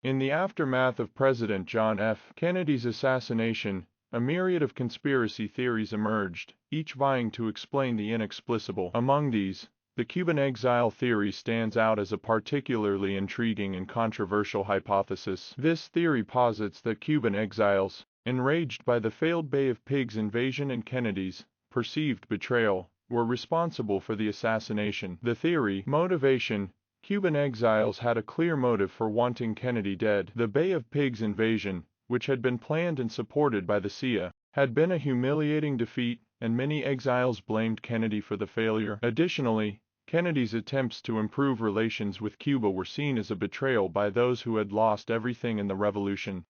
In the aftermath of President John F. Kennedy's assassination, a myriad of conspiracy theories emerged, each vying to explain the inexplicable. Among these, the Cuban Exile Theory stands out as a particularly intriguing and controversial hypothesis. This theory posits that Cuban exiles, enraged by the failed Bay of Pigs invasion and Kennedy's perceived betrayal, were responsible for the assassination. The theory, motivation, Cuban exiles had a clear motive for wanting Kennedy dead. The Bay of Pigs invasion, which had been planned and supported by the CIA, had been a humiliating defeat, and many exiles blamed Kennedy for the failure. Additionally, Kennedy's attempts to improve relations with Cuba were seen as a betrayal by those who had lost everything in the revolution.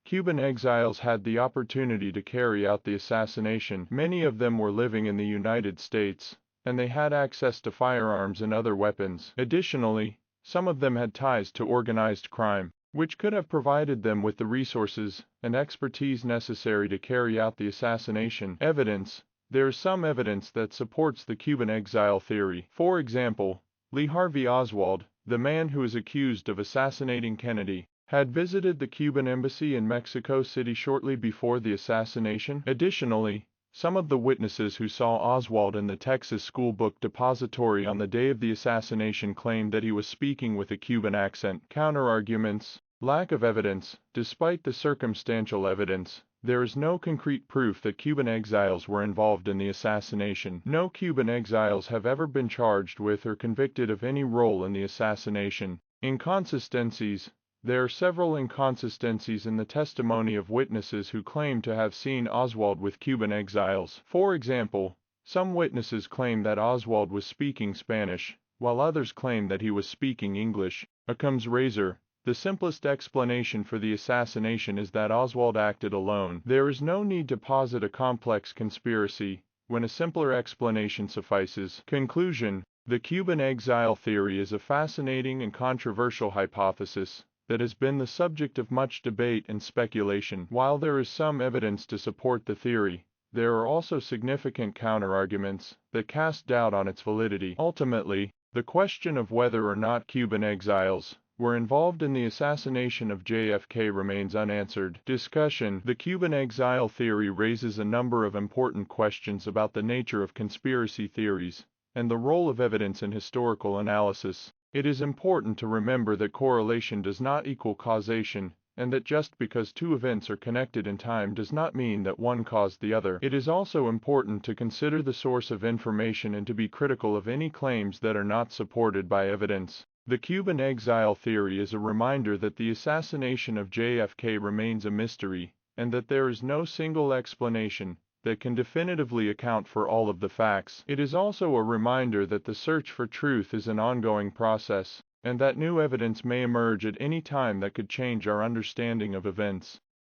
Cuban exiles had the opportunity to carry out the assassination. Many of them were living in the United States, and they had access to firearms and other weapons. Additionally, some of them had ties to organized crime, which could have provided them with the resources and expertise necessary to carry out the assassination. There is some evidence that supports the Cuban exile theory. For example, Lee Harvey Oswald, the man who is accused of assassinating Kennedy, had visited the Cuban embassy in Mexico City shortly before the assassination. Additionally, some of the witnesses who saw Oswald in the Texas school book depository on the day of the assassination claimed that he was speaking with a Cuban accent. Counterarguments: lack of evidence. Despite the circumstantial evidence, there is no concrete proof that Cuban exiles were involved in the assassination. No Cuban exiles have ever been charged with or convicted of any role in the assassination. Inconsistencies: there are several inconsistencies in the testimony of witnesses who claim to have seen Oswald with Cuban exiles. For example, some witnesses claim that Oswald was speaking Spanish, while others claim that he was speaking English. Occam's razor: the simplest explanation for the assassination is that Oswald acted alone. There is no need to posit a complex conspiracy, when a simpler explanation suffices. Conclusion: the Cuban exile theory is a fascinating and controversial hypothesis that has been the subject of much debate and speculation. While there is some evidence to support the theory, there are also significant counterarguments that cast doubt on its validity. Ultimately, the question of whether or not Cuban exiles were involved in the assassination of JFK remains unanswered. Discussion: the Cuban exile theory raises a number of important questions about the nature of conspiracy theories and the role of evidence in historical analysis. It is important to remember that correlation does not equal causation, and that just because two events are connected in time does not mean that one caused the other. It is also important to consider the source of information and to be critical of any claims that are not supported by evidence. The Cuban exile theory is a reminder that the assassination of JFK remains a mystery, and that there is no single explanation that can definitively account for all of the facts. It is also a reminder that the search for truth is an ongoing process, and that new evidence may emerge at any time that could change our understanding of events.